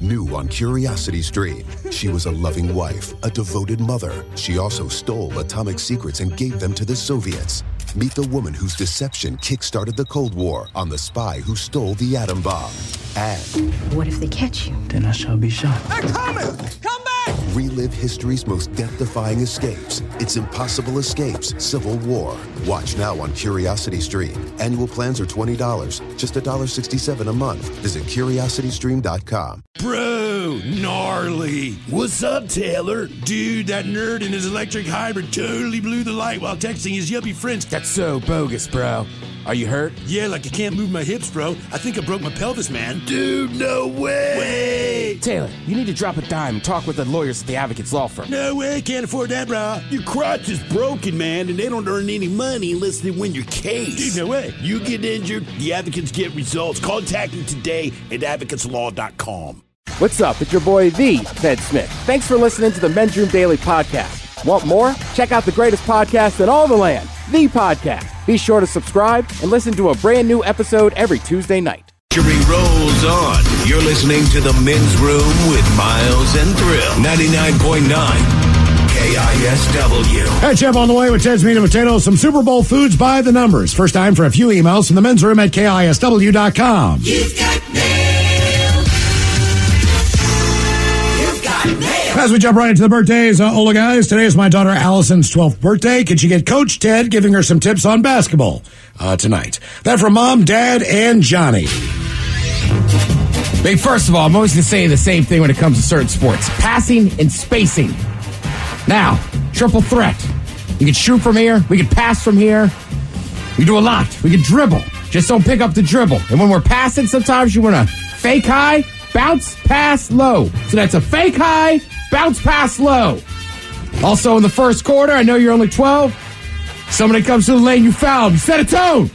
New on Curiosity Stream. She was a loving wife, a devoted mother. She also stole atomic secrets and gave them to the Soviets. Meet the woman whose deception kick-started the Cold War on the spy who stole the atom bomb. And what if they catch you? Then I shall be shot. They're coming! Come back! relive history's most death-defying escapes. It's Impossible Escapes, Civil War. Watch now on Curiosity Stream. Annual plans are $20, just $1.67 a month. Visit curiositystream.com. Bro, gnarly. What's up, Taylor? Dude, that nerd in his electric hybrid totally blew the light while texting his yuppie friends. That's so bogus, bro. Are you hurt? Yeah, like I can't move my hips, bro. I think I broke my pelvis, man. Dude, no way. Taylor, you need to drop a dime and talk with the lawyers at the Advocates Law Firm. No way, can't afford that, bro. Your crotch is broken, man, and they don't earn any money unless they win your case. Dude, no way. You get injured, the advocates get results. Contact them today at advocateslaw.com. What's up? It's your boy, The Ted Smith. Thanks for listening to the Men's Room Daily Podcast. Want more? Check out the greatest podcast in all the land, The Podcast. Be sure to subscribe and listen to a brand new episode every Tuesday night. Rolls on. You're listening to the Men's Room with Miles and Thrill. 99.9 KISW. Hey, Chip on the way with Ted's Meat and Potatoes. Some Super Bowl foods by the numbers. First time for a few emails from the Men's Room at KISW.com. You've got mail. You've got mail. As we jump right into the birthdays, Ola guys, today is my daughter Allison's 12th birthday. Could you get Coach Ted giving her some tips on basketball tonight? That from Mom, Dad, and Johnny. Hey, first of all, I'm always going to say the same thing when it comes to certain sports. Passing and spacing. Now, triple threat. We can shoot from here. We can pass from here. We do a lot. We can dribble. Just don't pick up the dribble. And when we're passing, sometimes you want to fake high, bounce, pass low. So that's a fake high, bounce, pass low. Also, in the first quarter, I know you're only 12. Somebody comes to the lane, you foul. You set a tone.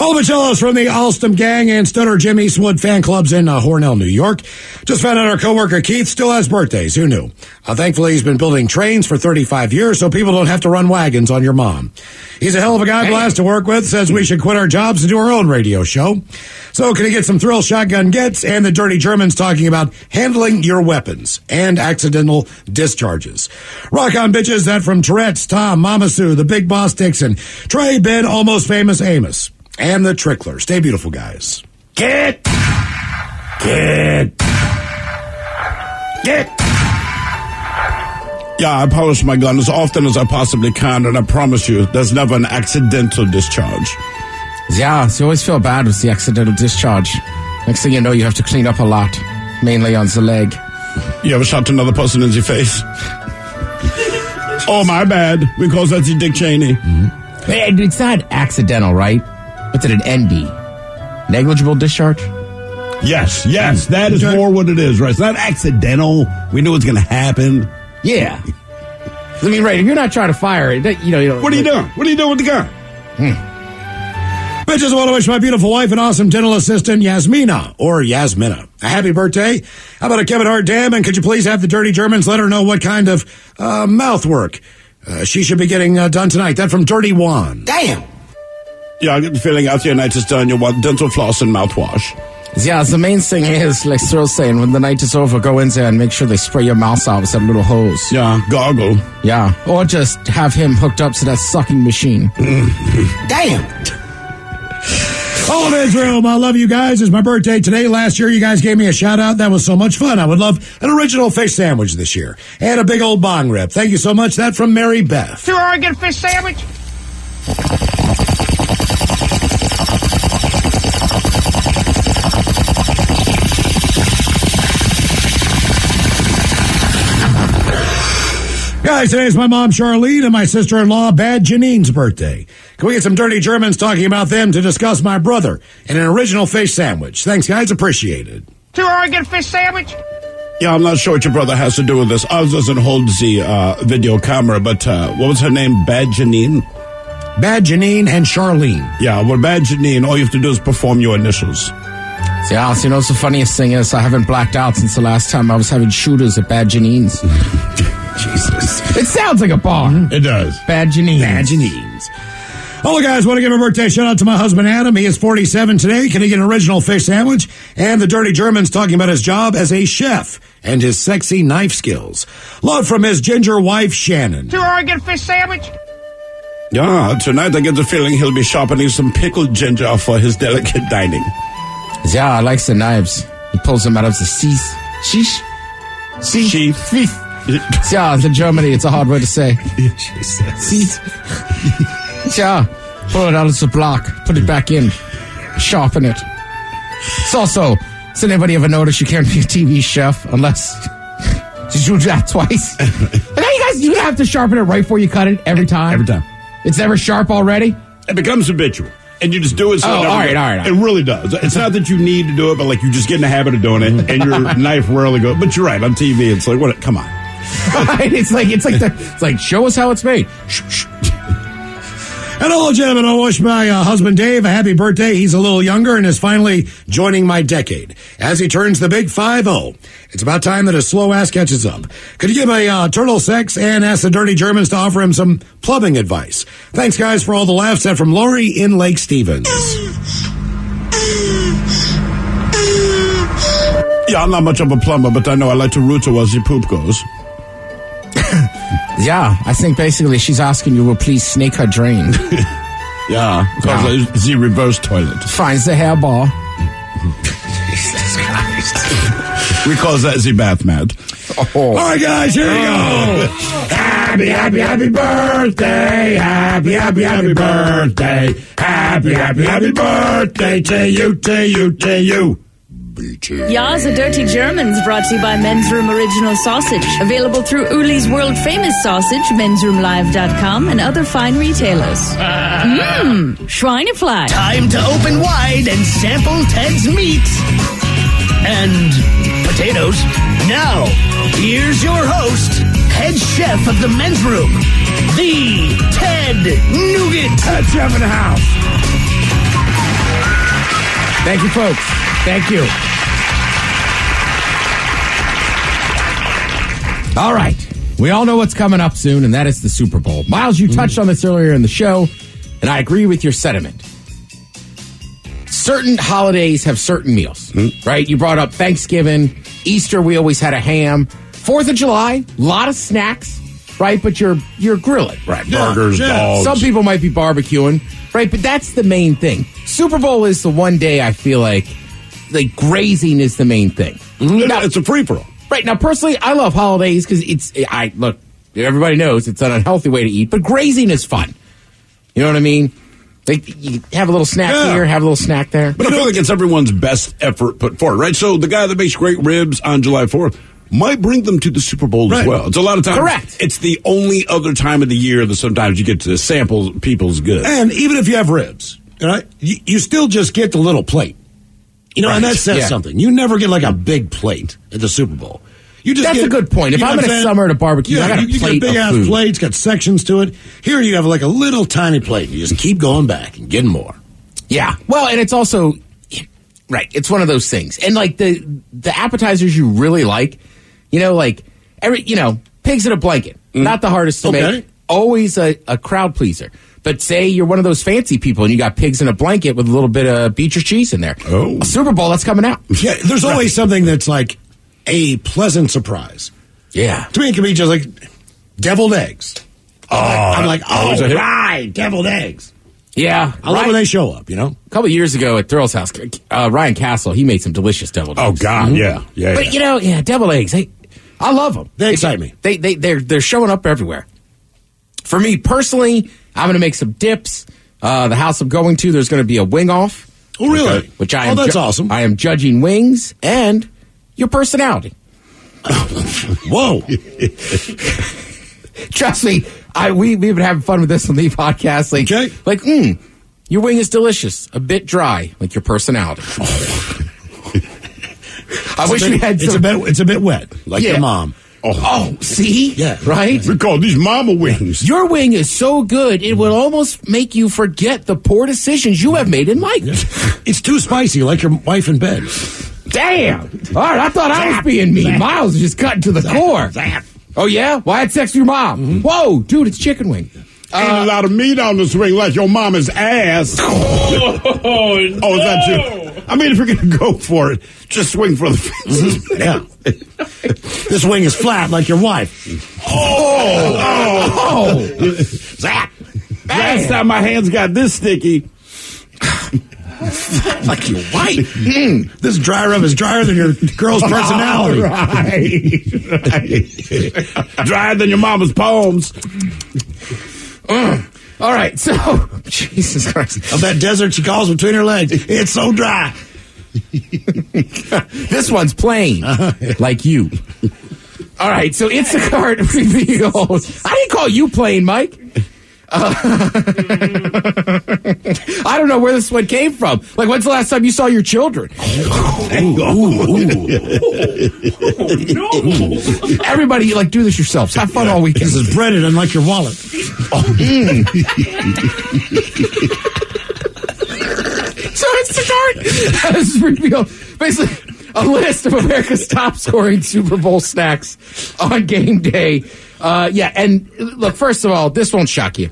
All the Michellos from the Alstom Gang and Stutter Jim Eastwood fan clubs in Hornell, New York. Just found out our coworker Keith still has birthdays. Who knew? Thankfully, he's been building trains for 35 years so people don't have to run wagons on your mom. He's a hell of a guy, blast to work with, says we should quit our jobs and do our own radio show. So can he get some thrill shotgun gets and the Dirty Germans talking about handling your weapons and accidental discharges. Rock on, bitches. That from Tourette's, Tom, Mama Sue, the Big Boss Dixon, Trey, Ben, Almost Famous Amos. And the Trickler. Stay beautiful, guys. Get. Yeah, I polish my gun as often as I possibly can, and I promise you, there's never an accidental discharge. Yeah, so you always feel bad with the accidental discharge. Next thing you know, you have to clean up a lot, mainly on the leg. You ever shot another person in the face? Oh, my bad, because that's Dick Cheney. Mm-hmm. Hey, it's not accidental, right? What's it, an ND? Negligible discharge? Yes, that is more what it is, right? It's not accidental. We knew it's going to happen. Yeah. I mean, right, if you're not trying to fire it, you know. What are you doing? What are you doing with the gun? Bitches, I want to wish my beautiful wife and awesome dental assistant, Yasmina, or Yasmina, a happy birthday. How about a Kevin Hart dam? And could you please have the Dirty Germans let her know what kind of mouth work she should be getting done tonight? That from Dirty Juan. Damn. Yeah, I get the feeling after your night is done, you want dental floss and mouthwash. Yeah, the main thing is, like Cyril's saying, when the night is over, go in there and make sure they spray your mouth out with that little hose. Yeah, gargle. Yeah, or just have him hooked up to that sucking machine. Damn. All of Israel, I love you guys. It's my birthday today. Last year, you guys gave me a shout-out. That was so much fun. I would love an original fish sandwich this year. And a big old bong rip. Thank you so much. That from Mary Beth. Do I get a fish sandwich? Guys, today's my mom, Charlene, and my sister-in-law, Bad Janine's birthday. Can we get some Dirty Germans talking about them to discuss my brother and an original fish sandwich? Thanks, guys. Appreciate it. Do I get a fish sandwich? Yeah, I'm not sure what your brother has to do with this. Ours doesn't hold the video camera, but what was her name? Bad Janine? Bad Janine and Charlene. Yeah, well, Bad Janine, all you have to do is perform your initials. Yeah, so you know, the funniest thing is I haven't blacked out since the last time I was having shooters at Bad Janine's. Jesus. It sounds like a bar. It does. Bad Janine's. Bad Janine's. Hello, guys. Want to give a birthday shout out to my husband, Adam. He is 47 today. Can he get an original fish sandwich? And the Dirty German's talking about his job as a chef and his sexy knife skills. Love from his ginger wife, Shannon. Two Oregon fish sandwich. Yeah, tonight I get the feeling he'll be sharpening some pickled ginger for his delicate dining. Yeah, I like the knives. He pulls them out of the sheath. Sheath. Yeah, in Germany, it's a hard word to say. Sheath. Yeah, pull it out of the block, put it back in, sharpen it. It's also, does anybody ever notice you can't be a TV chef unless you do that twice? You have to sharpen it right before you cut it every time? Every time. It's never sharp already? It becomes habitual. And you just do it so all right. It really does. It's not that you need to do it, but like you just get in the habit of doing it, and your knife rarely goes. But you're right, on TV, it's like, what? Come on. Right? It's like, show us how it's made. And hello, gentlemen. I wish my husband Dave a happy birthday. He's a little younger and is finally joining my decade as he turns the big 50. It's about time that his slow ass catches up. Could you give a turtle sex and ask the Dirty Germans to offer him some plumbing advice? Thanks, guys, for all the laughs. That from Lori in Lake Stevens. Yeah, I'm not much of a plumber, but I know I like to root towards the poop goes. Yeah, I think basically she's asking you will please snake her drain. Yeah, because it's the reverse toilet. Finds the hair bar. Jesus Christ. We call that the bath mat. All right, guys, here we go. Happy birthday. Happy birthday. Happy birthday to you. Ya's a Dirty Germans brought to you by Men's Room Original Sausage. Available through Uli's World Famous Sausage, mensroomlive.com, and other fine retailers. Schweinefleisch. Time to open wide and sample Ted's meat. And potatoes. Now, here's your host, head chef of the Men's Room, the Ted Nugent. Head chef in the house. Thank you, folks. Thank you. All right. We all know what's coming up soon, and that is the Super Bowl. Miles, you touched on this earlier in the show, and I agree with your sentiment. Certain holidays have certain meals, right? You brought up Thanksgiving, Easter, we always had a ham. 4th of July, a lot of snacks, right? But you're grilling. Right, burgers, dogs. Some people might be barbecuing, right? But that's the main thing. Super Bowl is the one day I feel like grazing is the main thing. Now, it's a free-for-all. Right. Now, personally, I love holidays because look, everybody knows it's an unhealthy way to eat, but grazing is fun. You know what I mean? You have a little snack here, have a little snack there. But I feel like it's everyone's best effort put forward, right? So the guy that makes great ribs on July 4th might bring them to the Super Bowl as well. It's a lot of times. Correct. It's the only other time of the year that sometimes you get to sample people's goods. And even if you have ribs, you still just get the little plate. And that says something. You never get like a big plate at the Super Bowl. That's a good point. If I'm in a summer at a barbecue, I got a plate you get a big-ass food. plate. It's got sections to it. Here you have like a little tiny plate. You just keep going back and getting more. Yeah. Well, and it's also, right, it's one of those things. And like the appetizers you really like, pigs in a blanket. Not the hardest to make. Always a crowd pleaser. But say you're one of those fancy people and you got pigs in a blanket with a little bit of beef or cheese in there. Oh. A Super Bowl, that's coming out. Yeah, there's always something that's like a pleasant surprise. Yeah. To me, it can be just like deviled eggs. I'm like, right, deviled eggs. Yeah. I love when they show up, A couple of years ago at Thrill's house, Ryan Castle, he made some delicious deviled eggs. Oh, God, yeah. But, deviled eggs, I love them. They excite me. They're showing up everywhere. For me personally, I'm going to make some dips. The house I'm going to, there's going to be a wing off. Oh, really? Okay, which I am. That's awesome. I am judging wings and your personality. Whoa. Trust me, we've been having fun with this on the podcast. Your wing is delicious, a bit dry, like your personality. I wish we had some. It's a bit wet, like your mom. Oh, see? Yeah. Right? We call these mama wings. Your wing is so good, it will almost make you forget the poor decisions you have made in life. It's too spicy, like your wife in bed. Damn. All right, I thought I was being mean. Miles is just cutting to the core. Oh, yeah? Why I had sex with your mom? Whoa, dude, it's chicken wing. Ain't a lot of meat on the swing like your mama's ass. Oh, is that you? I mean, if you're going to go for it, just swing for the fences. Yeah. This wing is flat like your wife. Zap. Last time my hands got this sticky. Like your wife. This dry rub is drier than your girl's personality. Right. Drier than your mama's poems. All right, so Jesus Christ. Of that desert she calls between her legs. It's so dry. This one's plain, like you. All right, so Instacart reveals. I didn't call you plain, Mike. I don't know where this one came from. Like, when's the last time you saw your children? Everybody, like, do this yourselves. Have fun all weekend. This is breaded unlike your wallet. So Instacart has revealed basically a list of America's top scoring Super Bowl snacks on game day. And look, first of all, this won't shock you.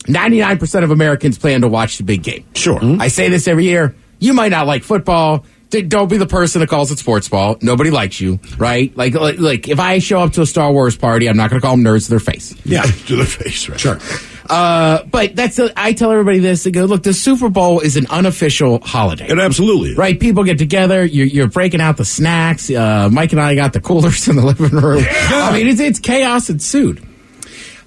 99% of Americans plan to watch the big game. Sure. I say this every year. You might not like football. Don't be the person that calls it sports ball. Nobody likes you, right? Like if I show up to a Star Wars party, I'm not going to call them nerds to their face. Yeah, to their face, right? Sure. But I tell everybody this. They go, look, the Super Bowl is an unofficial holiday. It absolutely is. Right? People get together. You're breaking out the snacks. Mike and I got the coolers in the living room. I mean, it's chaos ensued.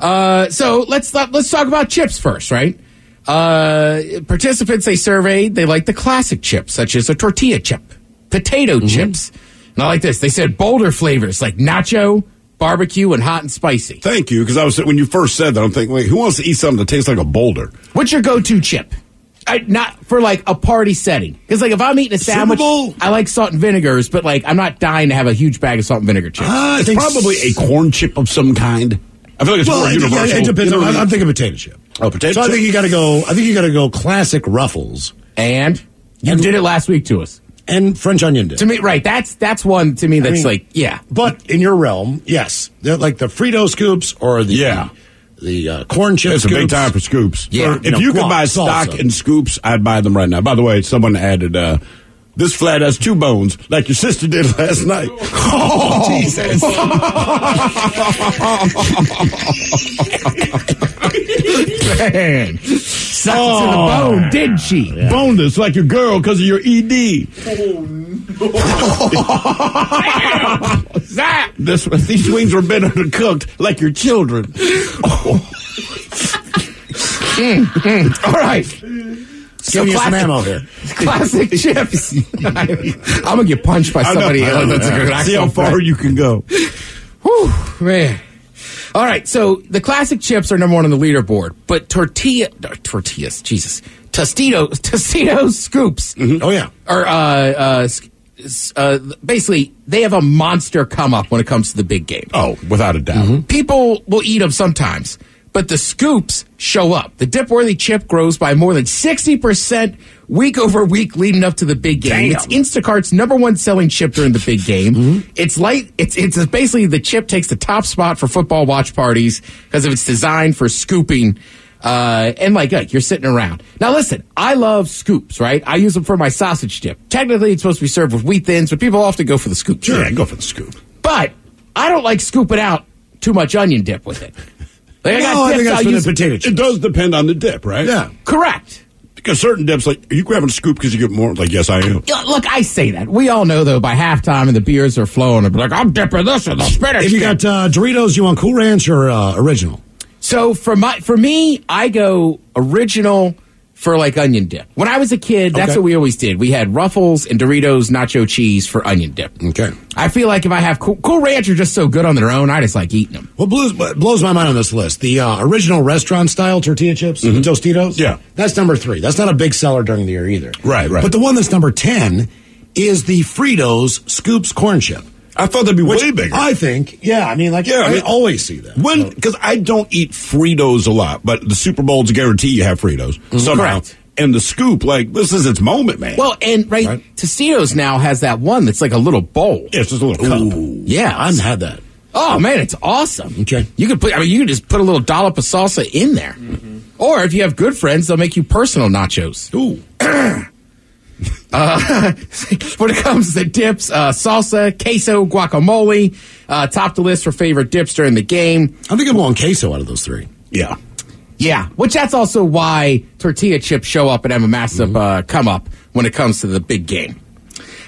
So let's talk about chips first, right? Participants they surveyed, they like the classic chips, such as a tortilla chip, potato chips. And I like this. They said bolder flavors like nacho, barbecue, and hot and spicy. Thank you, because when you first said that, I'm thinking, wait, who wants to eat something that tastes like a boulder? What's your go-to chip? Not for like a party setting. Because like if I'm eating a sandwich, I like salt and vinegars, but like I'm not dying to have a huge bag of salt and vinegar chips. It's probably a corn chip of some kind. I feel like it's more universal. Yeah, it depends. I'm thinking potato chip. Oh, potato chip. So I think you got to go. I think you got to go classic Ruffles. And you did it last week to us. And French onion dip. To me, right? That's one to me. That's yeah. But in your realm, yes, they're like the Frito scoops or the corn chip. It's scoops. a big time for scoops. Yeah, if you could buy stock in scoops, I'd buy them right now. By the way, someone added. This flat has 2 bones, like your sister did last night. Oh, Jesus. Man. Sucked to the bone, did she? Yeah. Boned us like your girl because of your ED. Zap! These wings were better than cooked like your children. All right. Give me some ammo here. Classic chips. I'm going to get punched by somebody else. See how far you can go. Whew, man. All right, so the classic chips are number 1 on the leaderboard, but tortillas, Jesus. Tostitos scoops. Mm-hmm. Oh, yeah. Or, basically, they have a monster come up when it comes to the big game. Oh, without a doubt. Mm-hmm. People will eat them sometimes. But the scoops show up. The dip-worthy chip grows by more than 60% week over week leading up to the big game. Damn. It's Instacart's number 1 selling chip during the big game. Mm-hmm. It's basically the chip takes the top spot for football watch parties because of its design for scooping. And you're sitting around. Now listen, I love scoops, right? I use them for my sausage dip. Technically, it's supposed to be served with wheat thins, but people often go for the scoop. Sure, I go for the scoop. But I don't like scooping out too much onion dip with it. I think that's for the potato chips. It does depend on the dip, right? Yeah. Correct. Because certain dips, are you grabbing a scoop because you get more? Like, yes, I am. Look, I say that. We all know, though, by halftime and the beers are flowing, and be like, I'm dipping this in the spinach. If you got Doritos, you want Cool Ranch or original? So for me, I go original for onion dip. When I was a kid, that's what we always did. We had Ruffles and Doritos nacho cheese for onion dip. Okay. I feel like if I have Cool Ranch are just so good on their own, I just like eating them. What blows my mind on this list, the original restaurant-style tortilla chips, Tostitos? Yeah. That's number 3. That's not a big seller during the year either. Right. But the one that's number 10 is the Fritos Scoops Corn Chip. I thought that'd be way bigger. I think, I always see that. Because I don't eat Fritos a lot, but the Super Bowl's a guarantee you have Fritos. Somehow. Correct. And the scoop, this is its moment, man. Well, and Tostitos now has that one that's like a little bowl. Yeah, it's just a little cup. Ooh, yeah, I've had that. Oh, man, it's awesome. Okay. You could just put a little dollop of salsa in there. Mm-hmm. Or if you have good friends, they'll make you personal nachos. Ooh. When it comes to dips, salsa, queso, guacamole, top the list for favorite dips during the game. I think I'm on queso out of those three. Yeah. Yeah, which that's also why tortilla chips show up and have a massive come up when it comes to the big game.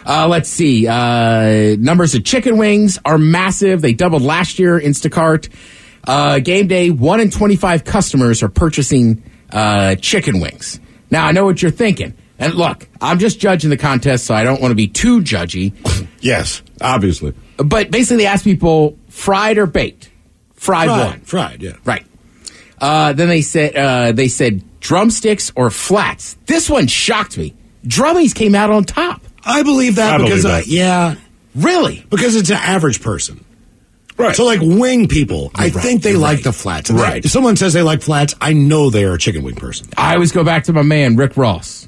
Let's see. Numbers of chicken wings are massive. They doubled last year, Instacart. Game day, 1 in 25 customers are purchasing chicken wings. Now, I know what you're thinking. And look, I'm just judging the contest, so I don't want to be too judgy. Yes, obviously. But basically, they asked people, fried or baked? Fried one. Fried, yeah. Right. Then they said drumsticks or flats. This one shocked me. Drummies came out on top. I believe that yeah. Really? Because it's an average person. Right. So, like, wing people, I think they like the flats. Right. If someone says they like flats, I know they are a chicken wing person. I always go back to my man, Rick Ross.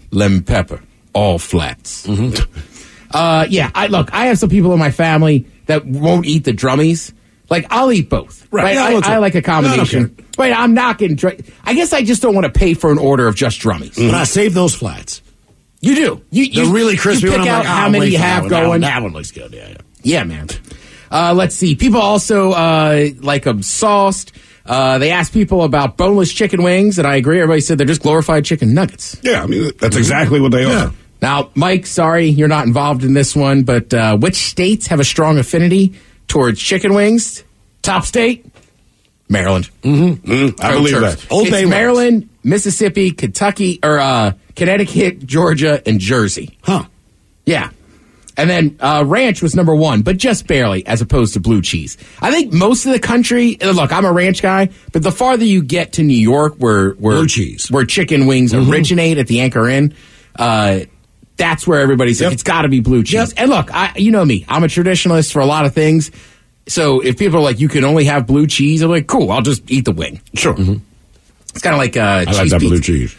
Lemon pepper, all flats. Mm-hmm. Yeah, I have some people in my family that won't eat the drummies. Like, I'll eat both. Right. Yeah, I like a combination. Wait, I'm not getting... I guess I just don't want to pay for an order of just drummies. But I save those flats. You do. They're really crispy. You pick out how many you have going. That one looks good, yeah. Yeah, man. Let's see. People also like them sauced. They asked people about boneless chicken wings, and I agree. Everybody said they're just glorified chicken nuggets. Yeah, I mean, that's exactly what they are. Now, Mike, sorry you're not involved in this one, but which states have a strong affinity towards chicken wings? Top state? Maryland. Mm-hmm. I believe that. Old Bay Maryland, Mississippi, Kentucky, or Connecticut, Georgia, and Jersey. Huh. Yeah. And then ranch was number one, but just barely, as opposed to blue cheese. I think most of the country, look, I'm a ranch guy, but the farther you get to New York, where blue cheese, where chicken wings originate at the Anchor Inn, that's where everybody's like, it's got to be blue cheese. And look, you know me, I'm a traditionalist for a lot of things. So if people are like, you can only have blue cheese, I'm like, cool, I'll just eat the wing. Sure. Mm-hmm. It's kind of like I cheese like that pizza. blue cheese.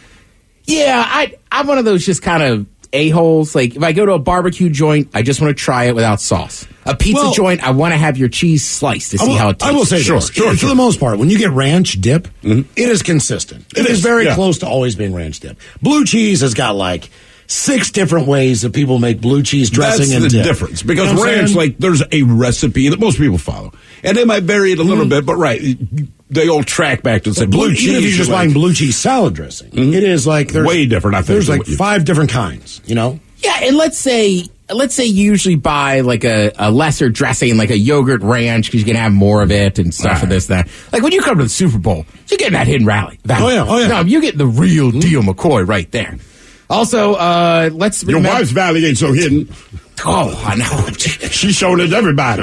Yeah, I'm one of those just kind of a-holes. Like, if I go to a barbecue joint, I just want to try it without sauce. A pizza joint, I want to have your cheese sliced to see how it tastes. I will say this. For the most part, when you get ranch dip, it is consistent. It is very close to always being ranch dip. Blue cheese has got like 6 different ways that people make blue cheese dressing and dip. That's the difference. Because ranch, like, there's a recipe that most people follow. And they might vary it a little bit, but they all track back to say blue cheese. Even if you're just buying blue cheese salad dressing, it is like there's way different. I think there's like 5 different kinds. You know. Yeah, and let's say you usually buy like a lesser dressing, like a yogurt ranch, because you can have more of it and stuff and this, that. Like when you come to the Super Bowl, you're getting that hidden rally. Oh yeah. No, you're getting the real deal McCoy right there. Also, your wife's valley ain't so hidden. Oh, I know. She's showing it to everybody.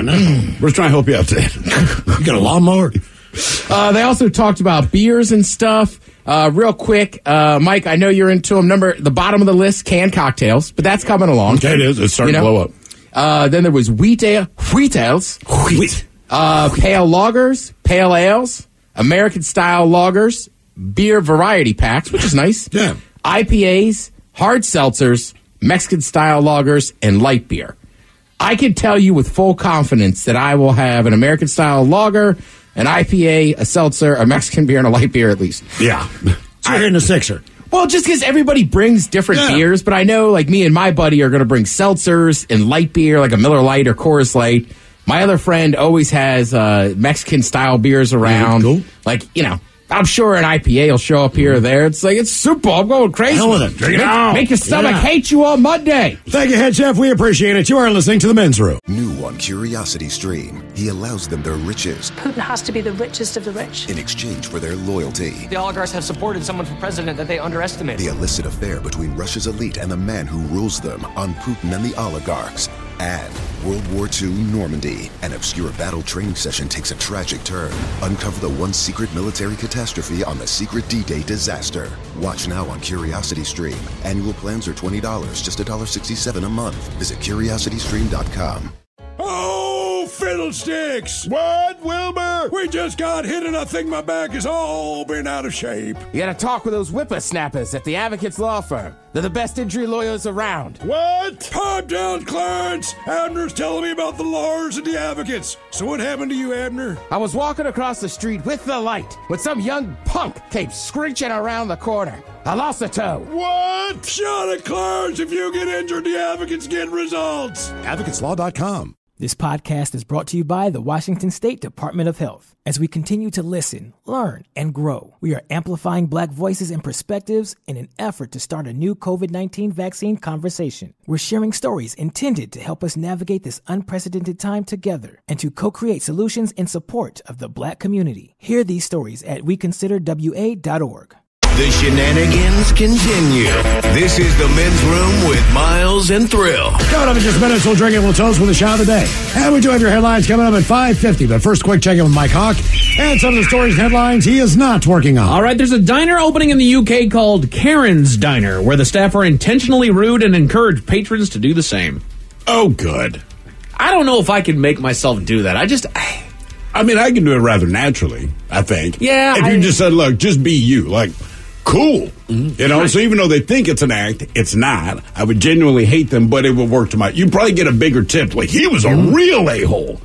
We're trying to help you out there. You got a lawnmower? They also talked about beers and stuff. Real quick, Mike, I know you're into them. The bottom of the list, canned cocktails, but that's coming along. Okay, it is. It's starting to blow up. Then there was wheat ales, pale lagers, pale ales, American-style lagers, beer variety packs, which is nice. Yeah. IPAs, hard seltzers, Mexican-style lagers, and light beer. I can tell you with full confidence that I will have an American-style lager, an IPA, a seltzer, a Mexican beer, and a light beer at least. Yeah. So you're in a 6er. Well, just because everybody brings different beers, but I know, like, me and my buddy are going to bring seltzers and light beer, like a Miller Lite or Coors Light. My other friend always has Mexican-style beers around. Cool. Like, you know, I'm sure an IPA will show up here or there. It's like, it's Super Bowl. I'm going crazy. Hell with it. Drink it out. Make your stomach hate you on Monday. Thank you, Head Chef. We appreciate it. You are listening to The Men's Room. New on Curiosity Stream, he allows them their riches Putin has to be the richest of the rich. in exchange for their loyalty. The oligarchs have supported someone for president that they underestimated. The illicit affair between Russia's elite and the man who rules them on Putin and the oligarchs. And World War II Normandy. An obscure battle training session takes a tragic turn. Uncover the one secret military catastrophe on the secret D-Day disaster. Watch now on Curiosity Stream. Annual plans are $20, just $1.67 a month. Visit CuriosityStream.com. Oh, fiddle fiddlesticks! What, Wilbur? We just got hit and I think my back has all been out of shape. You gotta talk with those whippersnappers at the Advocates Law Firm. They're the best injury lawyers around. What? Pipe down, Clarence! Abner's telling me about the lawyers and the advocates. So what happened to you, Abner? I was walking across the street with the light when some young punk came screeching around the corner. I lost a toe. What? Shut it, Clarence! If you get injured, the advocates get results. AdvocatesLaw.com. This podcast is brought to you by the Washington State Department of Health. As we continue to listen, learn, and grow, we are amplifying Black voices and perspectives in an effort to start a new COVID-19 vaccine conversation. We're sharing stories intended to help us navigate this unprecedented time together and to co-create solutions in support of the Black community. Hear these stories at weconsiderwa.org. The shenanigans continue. This is the Men's Room with Miles and Thrill. Coming up in just minutes, we'll drink and we'll toast with a shot of the day. And we do have your headlines coming up at 5:50. But first, quick check-in with Mike Hawk and some of the stories and headlines he is not working on. All right, there's a diner opening in the UK called Karen's Diner, where the staff are intentionally rude and encourage patrons to do the same. Oh, good. I don't know if I can make myself do that. I mean, I can do it rather naturally, I think. Yeah. If you just said, look, just be you. Like, cool. Mm-hmm. You know, right. So even though they think it's an act, it's not. I would genuinely hate them, but it would work to my... You'd probably get a bigger tip. Like, he was a real a-hole.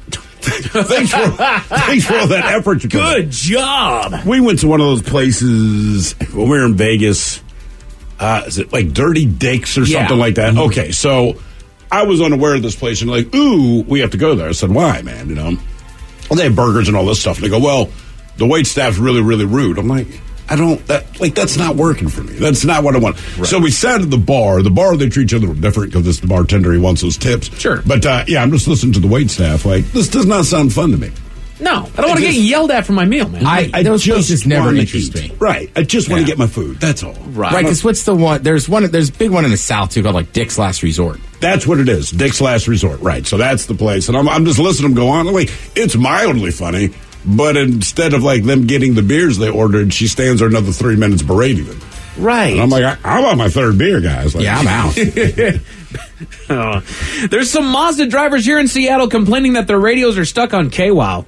Thanks for all that effort you put in. Good job. We went to one of those places when we were in Vegas. Is it like Dirty Dick's or something like that? Mm-hmm. Okay, so I was unaware of this place, and like, ooh, we have to go there. I said, why, man? You know, well, they have burgers and all this stuff. And they go, well, the wait staff's really, really rude. I'm like... that's not working for me. That's not what I want. Right. So we sat at the bar. The bar, they treat each other different because it's the bartender. He wants those tips. Sure. But, I'm just listening to the wait staff. Like, this does not sound fun to me. No, I don't want to get yelled at for my meal, man. Those places never interest me. Right. I just want to get my food. That's all. Right, because what's the one? There's a big one in the South, too, called like Dick's Last Resort. That's what it is. Dick's Last Resort. Right. So that's the place. And I'm just listening to them go on. I'm like, it's mildly funny. But instead of like them getting the beers they ordered, she stands there another 3 minutes berating them. Right. And I'm like, I want my third beer, guys. Like, yeah, I'm out. There's some Mazda drivers here in Seattle complaining that their radios are stuck on KWOW.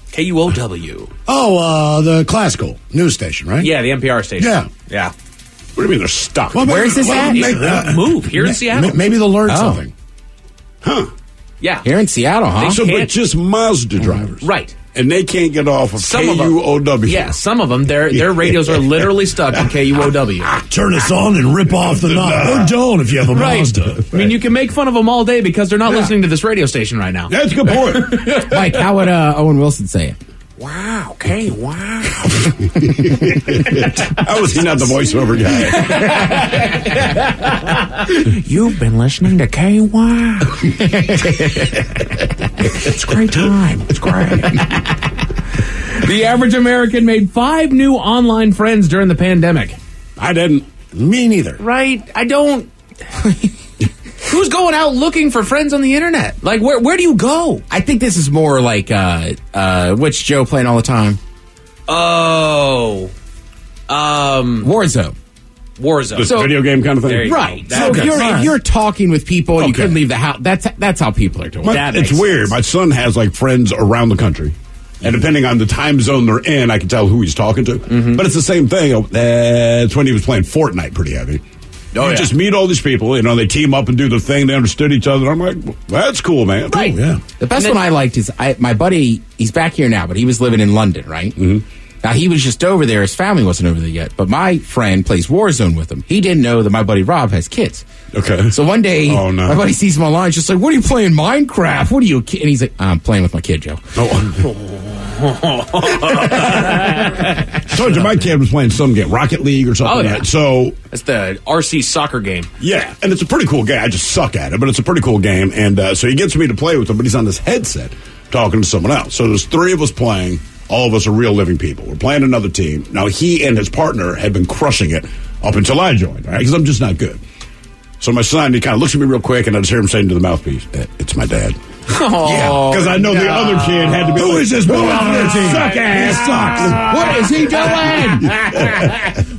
KUOW. Oh, the classical news station, right? Yeah, the NPR station. Yeah. What do you mean they're stuck? Well, where is this at? Move here in Seattle. Maybe they'll learn something. Huh. Yeah. Here in Seattle, huh? So, but just Mazda drivers. Right. And they can't get off of KUOW. Yeah, some of them, their radios are literally stuck on KUOW. Turn us on and rip off the knob. Or don't if you have a Mazda. I mean, you can make fun of them all day because they're not listening to this radio station right now. That's a good point. Mike, how would Owen Wilson say it? Wow, wow. How was he not the voiceover guy? You've been listening to KY. It's a great time. It's great. The average American made 5 new online friends during the pandemic. I didn't. Me neither. Right? I don't... Who's going out looking for friends on the internet? Like, where do you go? I think this is more like, what's Joe playing all the time? Oh. Warzone. This video game kind of thing? Right. So if you're talking with people and you couldn't leave the house, that's how people are doing it. It's weird. My son has, like, friends around the country. And depending on the time zone they're in, I can tell who he's talking to. Mm-hmm. But it's the same thing. That's when he was playing Fortnite pretty heavy. You just meet all these people, they team up and do the thing. They understood each other. I'm like, well, that's cool, man. Right. Cool, yeah. The best one I liked is my buddy, he's back here now, but he was living in London, right? Mm-hmm. Now, he was just over there. His family wasn't over there yet. But my friend plays Warzone with him. He didn't know that my buddy Rob has kids. Okay. So one day, my buddy sees him online. He's just like, what are you playing, Minecraft? What are you, kid? And he's like, I'm playing with my kid, Joe. I told you my kid was playing some game, Rocket League or something like that. So it's the RC soccer game. Yeah, and it's a pretty cool game. I just suck at it, but it's a pretty cool game. And so he gets me to play with him, but he's on this headset talking to someone else. So there's 3 of us playing. All of us are real living people. We're playing another team. Now, he and his partner had been crushing it up until I joined, right? Because I'm just not good. So my son, he kind of looks at me real quick, and I just hear him saying to the mouthpiece, it's my dad. Oh, because I know the other kid had to be. Who is this boy on their team? Suck ass. He sucks. What is he doing?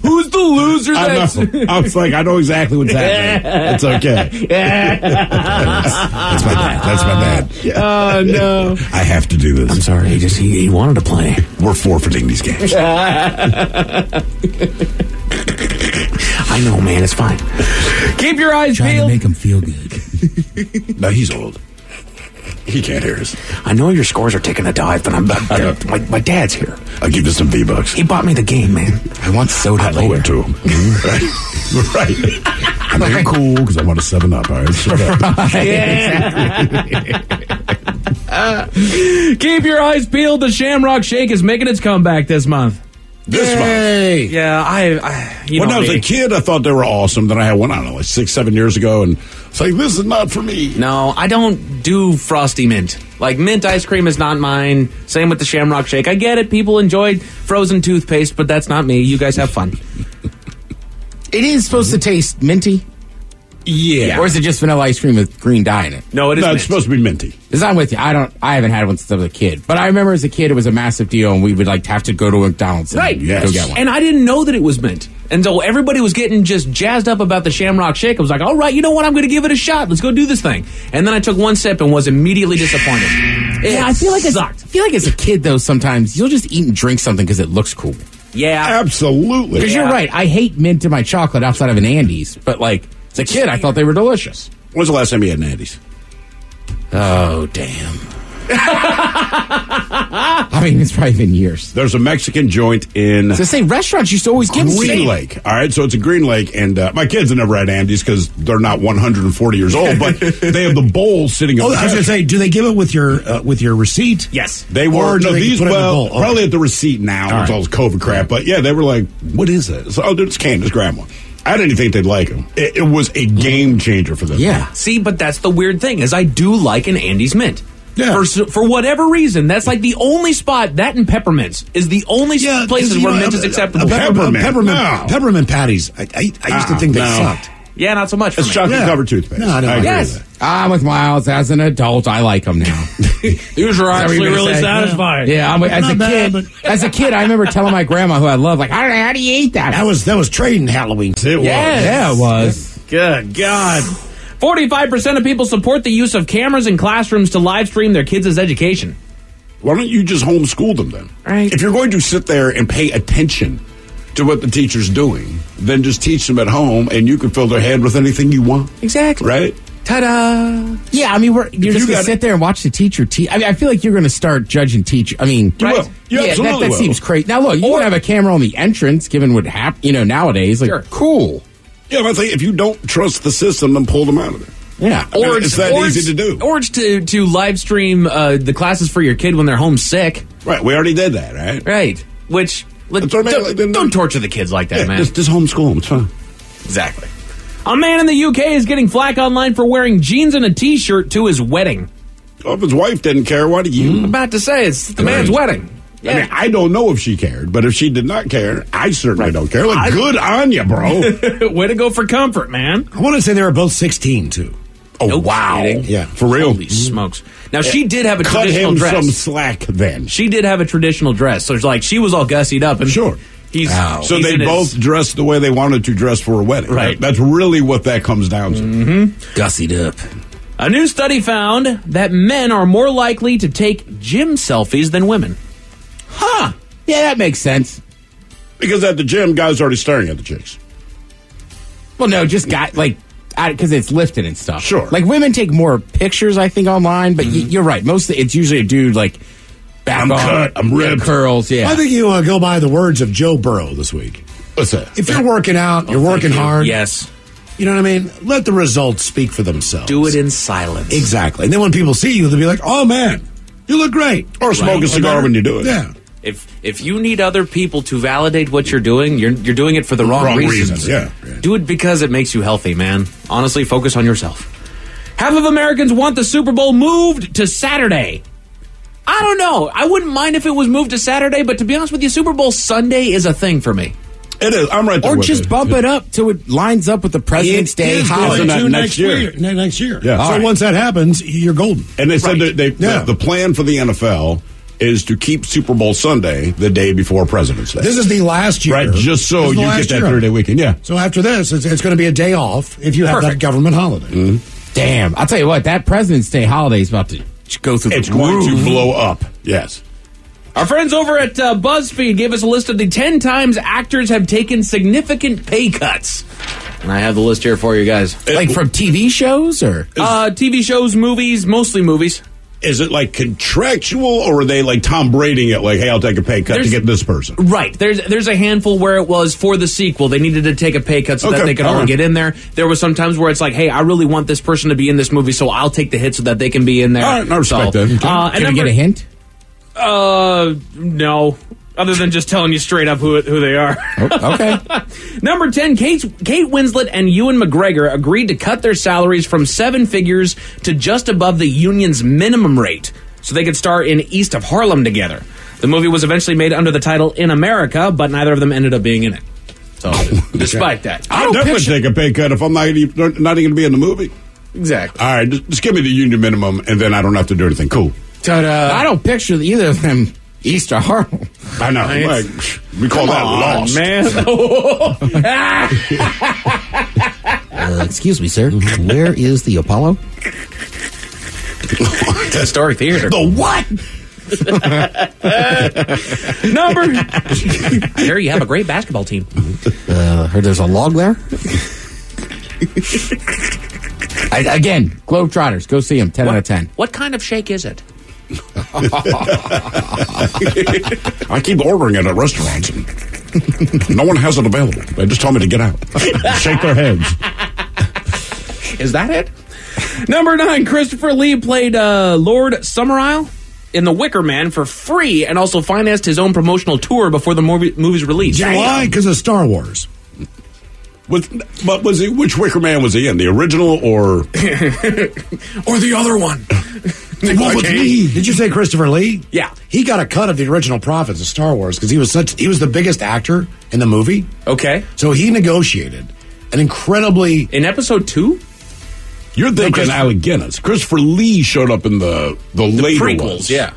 Who's the The loser I that's... know. I was like, I know exactly what's happening. It's okay. That's my dad. That's my dad. Yeah. Oh, no. I have to do this. I'm sorry. He wanted to play. We're forfeiting these games. I know, man. It's fine. Keep your eyes Trying peeled. to make him feel good. No, he's old. He can't hear us. I know your scores are taking a dive, but my dad's here. I'll give you some V-Bucks. He bought me the game, man. I want soda I owe it to him. Right. I'm being cool because I want a 7-Up. All right. Shut up. Keep your eyes peeled. The Shamrock Shake is making its comeback this month. This month. Yeah, I when I was a kid, I thought they were awesome. Then I had one, I don't know, like 6-7 years ago, and it's like, this is not for me. No, I don't do frosty mint. Like, mint ice cream is not mine. Same with the Shamrock Shake. I get it. People enjoy frozen toothpaste, but that's not me. You guys have fun. It is supposed to taste minty. Yeah. Or is it just vanilla ice cream with green dye in it? No, it is. No, it's supposed to be minty. Because I'm with you. I haven't had one since I was a kid. But I remember as a kid, it was a massive deal, and we would like have to go to McDonald's and go get one. And I didn't know that it was mint. And so everybody was getting just jazzed up about the Shamrock Shake. I was like, all right, you know what? I'm going to give it a shot. Let's go do this thing. And then I took one sip and was immediately disappointed. I feel like sucked. I feel like as a kid, though, sometimes you'll just eat and drink something because it looks cool. Yeah. Absolutely. Because you're right. I hate mint in my chocolate outside of an Andes. But, like, as a kid, I thought they were delicious. When's the last time you had an Andes? Oh, damn. I mean, it's probably been years. There's a Mexican joint in... So say restaurants used to always give Green Lake. All right, so it's a Green Lake, and my kids have never had Andes because they're not 140 years old, but they have the bowl sitting... I was going to say, do they give it with your receipt? Yes. They were... Or do No, they these, put it in the well, bowl? probably at the receipt now with all this COVID crap, but yeah, they were like, what is it? So, dude, it's canned. Just grab one. I didn't think they'd like them. It was a game changer for them. Yeah. See, but that's the weird thing, is I do like an Andes mint. Yeah. For whatever reason, that's like the only spot, that and peppermints, is the only places where mint is acceptable. Peppermint patties. I used to think they sucked. Yeah, not so much for It's me. chocolate-covered toothpaste. No, I don't I agree Yes. with that. I'm with Miles. As an adult, I like them now. These are actually really satisfying. Yeah, as a kid, I remember telling my grandma, who I love, like, how do you eat that? That was trading Halloween. It was. Yeah, it was. Good God. 45% of people support the use of cameras in classrooms to live stream their kids' education. Why don't you just homeschool them then? Right. If you're going to sit there and pay attention to what the teacher's doing, then just teach them at home, and you can fill their head with anything you want. Exactly. Right? Ta-da! Yeah, I mean, you're just going to sit there and watch the teacher teach. I mean, I feel like you're going to start judging teacher. I mean, You will. You absolutely that will. seems crazy. Now, look, you would have a camera on the entrance, given what happened, nowadays. Like, Sure. cool. Yeah, but I think if you don't trust the system, then pull them out of it. Yeah. Or it's that easy to do. Or it's to live stream the classes for your kid when they're homesick. Right, we already did that, right? Right. Which, That's what I mean, don't torture the kids like that, Yeah, man. just homeschool them. It's fine. Exactly. A man in the UK is getting flack online for wearing jeans and a T-shirt to his wedding. Well, if his wife didn't care, why do you? I'm about to say, it's the man's wedding. I mean, I don't know if she cared, but if she did not care, I certainly don't care. Like, good on you, bro. Way to go for comfort, man. I want to say they were both 16 too. Oh, No wow. kidding. Yeah, for real. Holy smokes. Now, she did have a Cut traditional him dress. some slack then. She did have a traditional dress. So it's like she was all gussied up. And Sure. He's So he's they in his- both dressed the way they wanted to dress for a wedding. Right. That's really what that comes down to. Gussied up. A new study found that men are more likely to take gym selfies than women. Huh. Yeah, that makes sense. Because at the gym, guys are already staring at the chicks. Well, no, just got, because it's lifted and stuff. Sure. Like, women take more pictures, I think, online, but you're right. Mostly, it's usually a dude, like, back I'm on, cut, I'm ripped. curls, yeah. I think you go by the words of Joe Burrow this week. What's that? If you're working out, you're working hard. Yes. You know what I mean? Let the results speak for themselves. Do it in silence. Exactly. And then when people see you, they'll be like, oh, man, you look great. Or smoke a cigar when you do it. Yeah. If you need other people to validate what you're doing, you're doing it for the wrong reasons. Yeah. Do it because it makes you healthy, man. Honestly, focus on yourself. Half of Americans want the Super Bowl moved to Saturday. I don't know. I wouldn't mind if it was moved to Saturday, but to be honest with you, Super Bowl Sunday is a thing for me. It is. I'm right there Or with just you. bump it up till it lines up with the President's Day holiday. going to next year. Next year. Yeah. So All right. once that happens, you're golden. And they said Right. that the plan for the NFL is to keep Super Bowl Sunday the day before President's Day. This is the last year. Right, just so you get that 3-day weekend, yeah. So after this, it's going to be a day off if you have that government holiday. Mm-hmm. Damn. I'll tell you what, that President's Day holiday is about to go through It's the going roof. to blow up, yes. Our friends over at BuzzFeed gave us a list of the 10 times actors have taken significant pay cuts. And I have the list here for you guys. Like from TV shows or? TV shows, movies, mostly movies. Is it like contractual, or are they like Tom Bradying it, like, hey, I'll take a pay cut to get this person? Right. There's a handful where it was for the sequel. They needed to take a pay cut so that they could all get in there. There was some times where it's like, hey, I really want this person to be in this movie, so I'll take the hit so that they can be in there. All right, I respect that. Can we get a hint? No. Other than just telling you straight up who they are. Oh, okay. Number 10, Kate Winslet and Ewan McGregor agreed to cut their salaries from 7 figures to just above the union's minimum rate so they could star in East of Harlem together. The movie was eventually made under the title In America, but neither of them ended up being in it. So, despite that. I'll definitely take a pay cut if I'm not even going to be in the movie. Exactly. All right, just give me the union minimum, and then I don't have to do anything. Cool. Ta-da. I don't picture either of them East or Harlem. I know. Like, we call that lost. Man. Excuse me, sir. Where is the Apollo? Historic Theater. The what? I hear you have a great basketball team. Heard there's a log there? Again, Globetrotters. Go see them. 10 out of 10. What kind of shake is it? I keep ordering it at restaurants, and no one has it available. They just tell me to get out. Shake their heads. Is that it? Number 9, Christopher Lee played Lord Summerisle in The Wicker Man for free and also financed his own promotional tour before the movie's release. Why? Because of Star Wars. But was he? Which Wicker Man was he in? The original or the other one? What was me? Did you say Christopher Lee? Yeah, he got a cut of the original profits of Star Wars because he was the biggest actor in the movie. Okay, so he negotiated an incredibly in episode 2. You're thinking Alec Guinness. Christopher Lee showed up in the later prequels. ones. Yeah.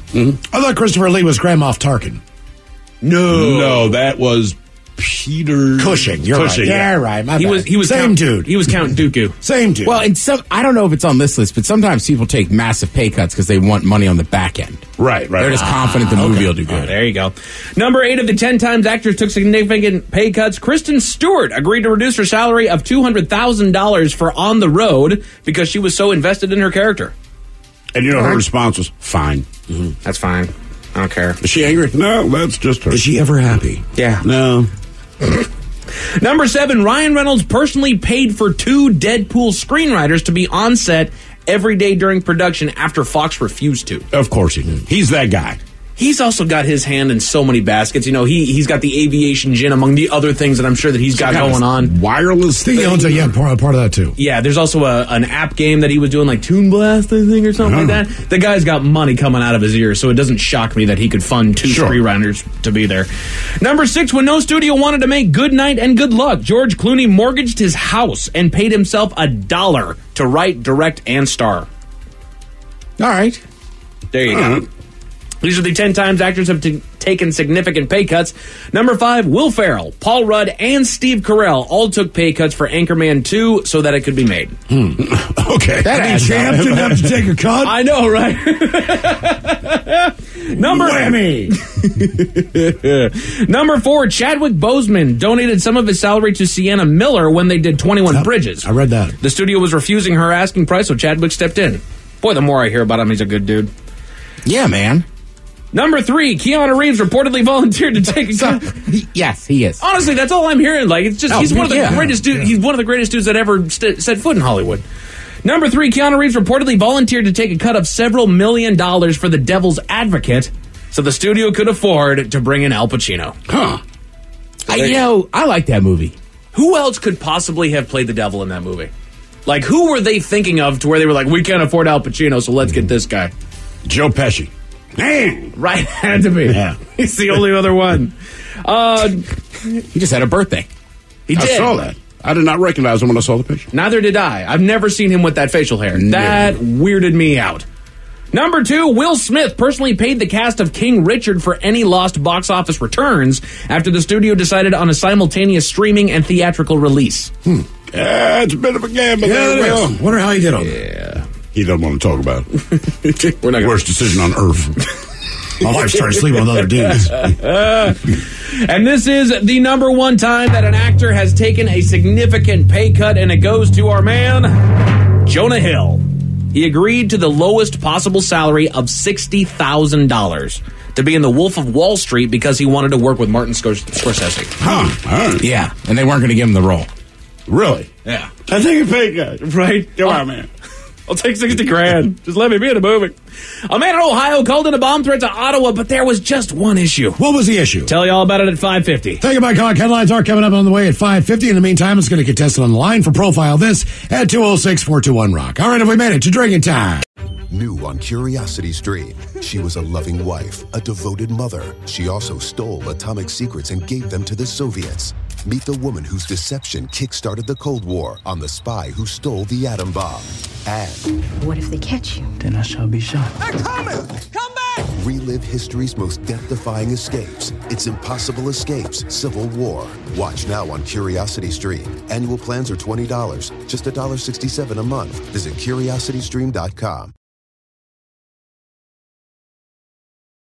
Mm-hmm. I thought Christopher Lee was Grand Moff Tarkin. No, that was Peter Cushing. You're Cushing, right. Yeah, right. My bad. He was same dude. He was Count Dooku. Same dude. Well, and I don't know if it's on this list, but sometimes people take massive pay cuts because they want money on the back end. Right. They're just confident the movie will do good. There you go. Number 8 of the 10 times actors took significant pay cuts. Kristen Stewart agreed to reduce her salary of $200,000 for On the Road because she was so invested in her character. And her response was, fine. Mm-hmm. That's fine. I don't care. Is she angry? No, that's just her. Is she ever happy? Yeah. No. Number 7, Ryan Reynolds personally paid for 2 Deadpool screenwriters to be on set every day during production after Fox refused to. Of course he did. He's that guy. He's also got his hand in so many baskets. He's got the aviation gin among the other things that I'm sure that he's got going on. Wireless thing. He owns part of that too. Yeah, there's also an app game that he was doing, like Toon Blast, I think, or something like that. The guy's got money coming out of his ears, so it doesn't shock me that he could fund 2 screenwriters to be there. Number 6, when no studio wanted to make Good Night and Good Luck, George Clooney mortgaged his house and paid himself $1 to write, direct, and star. All right. There you go. These are the 10 times actors have taken significant pay cuts. Number 5, Will Ferrell, Paul Rudd, and Steve Carell all took pay cuts for Anchorman 2 so that it could be made. Okay. That champ didn't have to take a cut? I know, right? Number 4, Chadwick Boseman donated some of his salary to Sienna Miller when they did 21 Bridges. I read that. The studio was refusing her asking price, so Chadwick stepped in. Boy, the more I hear about him, he's a good dude. Yeah, man. Number 3, Keanu Reeves reportedly volunteered to take a cut. Yes, he is. Honestly, that's all I'm hearing. Like, it's just he's one of the greatest dudes. He's one of the greatest dudes that ever set foot in Hollywood. Number 3, Keanu Reeves reportedly volunteered to take a cut of several $1 million for The Devil's Advocate, so the studio could afford to bring in Al Pacino. Huh? I like that movie. Who else could possibly have played the devil in that movie? Like, who were they thinking of to where they were like, we can't afford Al Pacino, so let's get this guy? Joe Pesci. Man, right, had to be. Yeah. He's the only other one. He just had a birthday. He did. I saw that. I did not recognize him when I saw the picture. Neither did I. I've never seen him with that facial hair. That weirded me out. Number 2, Will Smith personally paid the cast of King Richard for any lost box office returns after the studio decided on a simultaneous streaming and theatrical release. Yeah, it's a bit of a gamble. Yeah, wonder how he did on that. Yeah. He doesn't want to talk about it. We're not worst decision on earth. My wife started sleeping with other dudes. And this is the number 1 time that an actor has taken a significant pay cut, and it goes to our man, Jonah Hill. He agreed to the lowest possible salary of $60,000 to be in The Wolf of Wall Street because he wanted to work with Martin Scorsese. Huh. All right. Yeah, and they weren't going to give him the role. Really? Yeah. I think a pay cut. Right? Come on, man. I'll take $60,000. Just let me be in the movie. A man in Ohio called in a bomb threat to Ottawa, but there was just one issue. What was the issue? Tell you all about it at 5:50. Thank you, Mike Hawk. Headlines are coming up on the way at 5:50. In the meantime, it's going to contestant on the line for Profile This at 206-421-ROCK. All right, have we made it to drinking time? New on Curiosity Stream, she was a loving wife, a devoted mother. She also stole atomic secrets and gave them to the Soviets. Meet the woman whose deception kick-started the Cold War on the spy who stole the atom bomb. And what if they catch you? Then I shall be shot. They're coming! Come back! relive history's most death-defying escapes. It's Impossible Escapes, Civil War. Watch now on Curiosity Stream. Annual plans are $20, just $1.67 a month. Visit CuriosityStream.com.